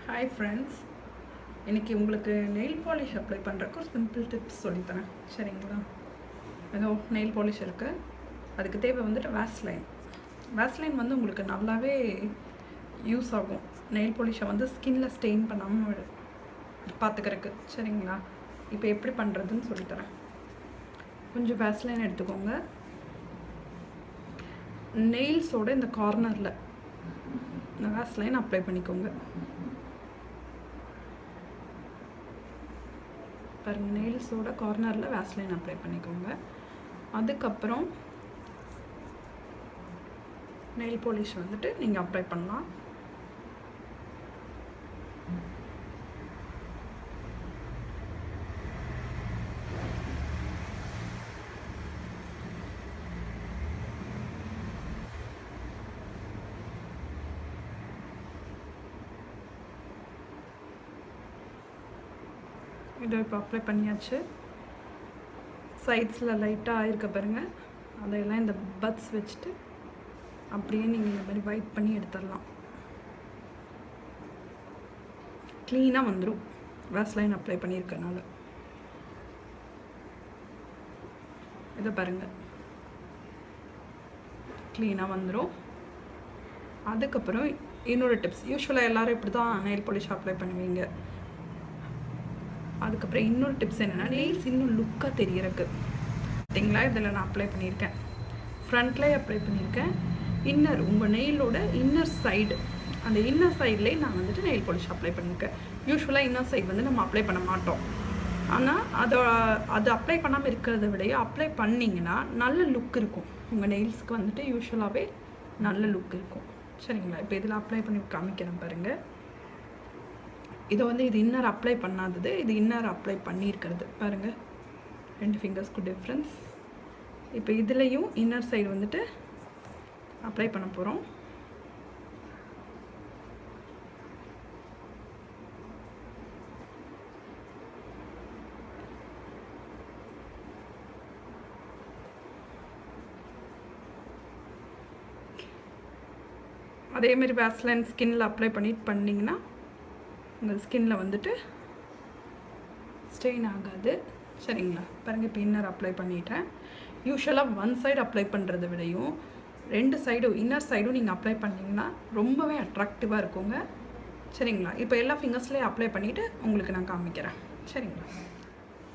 Hi friends, இன்றைக்கி உங்களுக்கு nail polish apply பண்ணுறக்கு ஒரு சிம்பிள் டிப்ஸ் சொல்லித்தரேன். சரிங்களா? ஏதோ நெயில் பாலிஷ் இருக்குது, அதுக்கு தேவை வந்துட்டு வேஸ்லைன் வந்து உங்களுக்கு நல்லாவே யூஸ் ஆகும். நெயில் பாலிஷை வந்து ஸ்கின்னில் ஸ்டெயின் பண்ணாமல் பார்த்துக்கிறதுக்கு. சரிங்களா? இப்போ எப்படி பண்ணுறதுன்னு சொல்லித்தரேன். கொஞ்சம் வேஸ்லைன் எடுத்துக்கோங்க. நெயில்ஸோட இந்த கார்னரில் இந்த வேஸ்லைன் அப்ளை பண்ணிக்கோங்க. பாருங்க, நெயில்ஸோட கார்னரில் வேஸ்லைன் அப்ளை பண்ணிக்கோங்க. அதுக்கப்புறம் நெயில் பாலிஷ் வந்துட்டு நீங்கள் அப்ளை பண்ணலாம். இதை இப்போ அப்ளை பண்ணியாச்சு. சைட்ஸில் லைட்டாக ஆயிருக்க பாருங்கள், அதையெல்லாம் இந்த பட்ஸ் வச்சுட்டு அப்படியே நீங்கள் இந்த மாதிரி வைப் பண்ணி எடுத்துடலாம். க்ளீனாக வந்துடும் வேஸ்லைன் அப்ளை பண்ணியிருக்கனால. இதை பாருங்கள், க்ளீனாக வந்துடும். அதுக்கப்புறம் இன்னொரு டிப்ஸ், யூஸ்வலாக எல்லோரும் இப்படி தான் நெயில் பாலிஷ் அப்ளை பண்ணுவீங்க. அதுக்கப்புறம் இன்னொரு டிப்ஸ் என்னென்னா, நெயில்ஸ் இன்னும் லுக்காக தெரியறதுக்கு பார்த்தீங்களா, இதில் நான் அப்ளை பண்ணியிருக்கேன். ஃப்ரண்ட்லேயே அப்ளை பண்ணியிருக்கேன். இன்னர், உங்கள் நெயிலோட இன்னர் சைடு, அந்த இன்னர் சைட்லேயே நான் வந்துட்டு நெயில் பாலிஷ் அப்ளை பண்ணியிருக்கேன். யூஸ்வலாக இன்னர் சைடு வந்து நம்ம அப்ளை பண்ண மாட்டோம். ஆனால் அது அப்ளை பண்ணாமல் இருக்கிறத விடையே அப்ளை பண்ணிங்கன்னா நல்ல லுக் இருக்கும். உங்கள் நெயில்ஸ்க்கு வந்துட்டு யூஸ்வலாகவே நல்ல லுக் இருக்கும். சரிங்களா? இப்போ இதில் அப்ளை பண்ணி காமிக்கிறேன் பாருங்கள். இதை வந்து இது இன்னர் அப்ளை பண்ணாதது, இது இன்னர் அப்ளை பண்ணியிருக்கிறது பாருங்கள். 2 ஃபிங்கர்ஸ்க்கு டிஃப்ரென்ஸ். இப்போ இதுலேயும் இன்னர் சைடு வந்துட்டு அப்ளை பண்ண போகிறோம். அதேமாரி வேஸ்லைன் ஸ்கின்னில் அப்ளை பண்ணிங்கன்னா உங்கள் ஸ்கின்னில் வந்துட்டு ஸ்டெயின் ஆகாது. சரிங்களா? பாருங்கள், இப்போ இன்னர் அப்ளை பண்ணிட்டேன். யூஸ்வலாக ஒன் சைடு அப்ளை பண்ணுறதை விடையும் 2 சைடும், இன்னர் சைடும் நீங்கள் அப்ளை பண்ணிங்கன்னா ரொம்பவே அட்ராக்டிவாக இருக்குங்க. சரிங்களா? இப்போ எல்லா ஃபிங்கர்ஸ்லேயும் அப்ளை பண்ணிவிட்டு உங்களுக்கு நான் காமிக்கிறேன். சரிங்களா?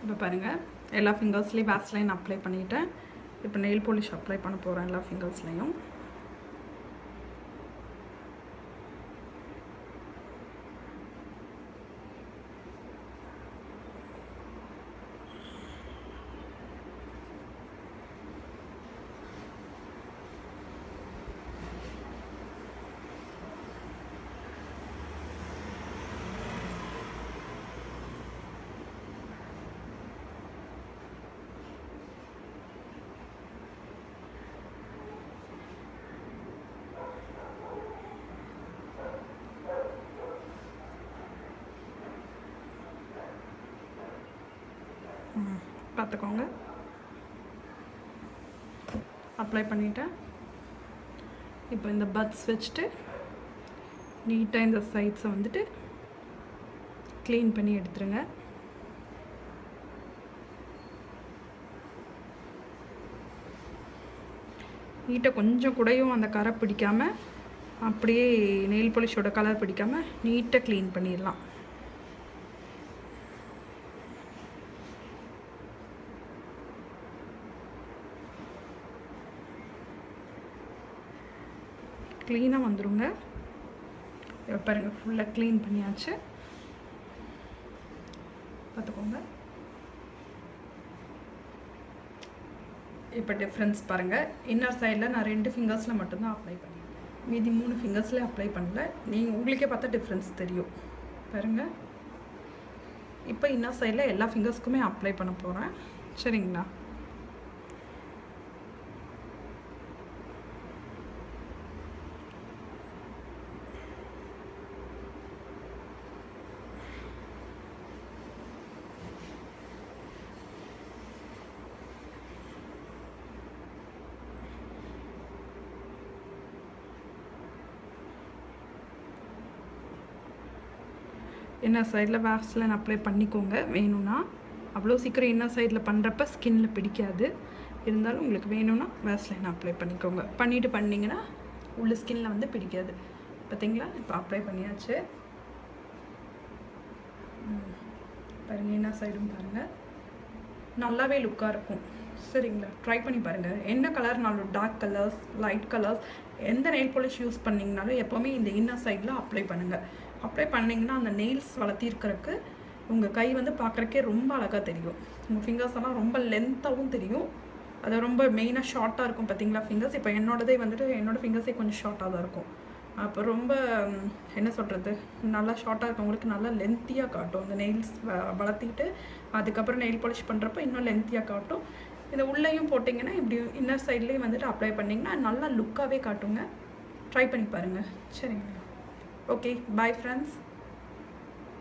இப்போ பாருங்கள், எல்லா ஃபிங்கர்ஸ்லேயும் வேஸ்லைன் அப்ளை பண்ணிவிட்டேன். இப்போ நெயில் பாலிஷ் அப்ளை பண்ண போகிறேன் எல்லா ஃபிங்கர்ஸ்லேயும். பார்த்துக்கோங்க, அப்ளை பண்ணிட்டேன். இப்போ இந்த பட்ஸ் வச்சுட்டு நீட்டாக இந்த சைட்ஸை வந்துட்டு க்ளீன் பண்ணி எடுத்துருங்க. நீட்டாக கொஞ்சம் கூடயும் அந்த கரை பிடிக்காமல், அப்படியே நெயில் பாலிஷோட கலர் பிடிக்காமல் நீட்டாக க்ளீன் பண்ணிடலாம். க்ளீனாக வந்துடுங்க. பாருங்கள், ஃபுல்லாக க்ளீன் பண்ணியாச்சு. பார்த்துக்கோங்க. இப்போ டிஃப்ரென்ஸ் பாருங்கள். இன்னர் சைடில் நான் 2 ஃபிங்கர்ஸில் மட்டும்தான் அப்ளை பண்ணியிருக்கேன், மீதி 3 ஃபிங்கர்ஸில் அப்ளை பண்ணல. நீங்கள் உங்களுக்கே பார்த்தா டிஃப்ரென்ஸ் தெரியும் பாருங்கள். இப்போ இன்னர் சைடில் எல்லா ஃபிங்கர்ஸ்க்குமே அப்ளை பண்ண போகிறேன். சரிங்களா? இன்னர் சைடில் வேக்ஸ்லைன் அப்ளை பண்ணிக்கோங்க வேணும்னா. அவ்வளோ சீக்கிரம் இன்னர் சைடில் பண்ணுறப்ப ஸ்கின்ல பிடிக்காது. இருந்தாலும் உங்களுக்கு வேணும்னா வேக்ஸ்லைன் அப்ளை பண்ணிக்கோங்க. பண்ணிவிட்டு பண்ணிங்கன்னா உள்ள ஸ்கின்ல வந்து பிடிக்காது. பார்த்தீங்களா? இப்போ அப்ளை பண்ணியாச்சு. பாருங்கள், இன்னர் சைடும் பாருங்கள், நல்லாவே லுக்காக இருக்கும். சரிங்களா? ட்ரை பண்ணி பாருங்கள். என்ன கலர்னாலும் டார்க் கலர்ஸ், லைட் கலர்ஸ், எந்த நெயில் பாலிஷ் யூஸ் பண்ணிங்கனாலும் எப்போவுமே இந்த இன்னர் சைடில் அப்ளை பண்ணுங்கள். அப்ளை பண்ணிங்கன்னா அந்த நெயில்ஸ் வளர்த்திருக்கிறதுக்கு உங்கள் கை வந்து பார்க்குறக்கே ரொம்ப அழகாக தெரியும். உங்கள் ஃபிங்கர்ஸ் எல்லாம் ரொம்ப லென்த்தாகவும் தெரியும். அது ரொம்ப மெயினாக ஷார்ட்டாக இருக்கும். பார்த்தீங்களா ஃபிங்கர்ஸ்? இப்போ என்னோடதே வந்துட்டு என்னோடய ஃபிங்கர்ஸே கொஞ்சம் ஷார்ட்டாக தான் இருக்கும். அப்போ ரொம்ப என்ன சொல்கிறது, நல்லா ஷார்ட்டாக இருக்கவங்களுக்கு நல்லா லென்த்தியாக காட்டும். அந்த நெயில்ஸ் வளர்த்திட்டு அதுக்கப்புறம் நெயில் பாலிஷ் பண்ணுறப்ப இன்னும் லென்த்தியாக காட்டும். இதை உள்ளேயும் போட்டிங்கன்னா இப்படி இன்னர் சைட்லேயும் வந்துட்டு அப்ளை பண்ணிங்கன்னா நல்லா லுக்காகவே காட்டுங்க. ட்ரை பண்ணி பாருங்கள். சரிங்களா? Okay, bye friends.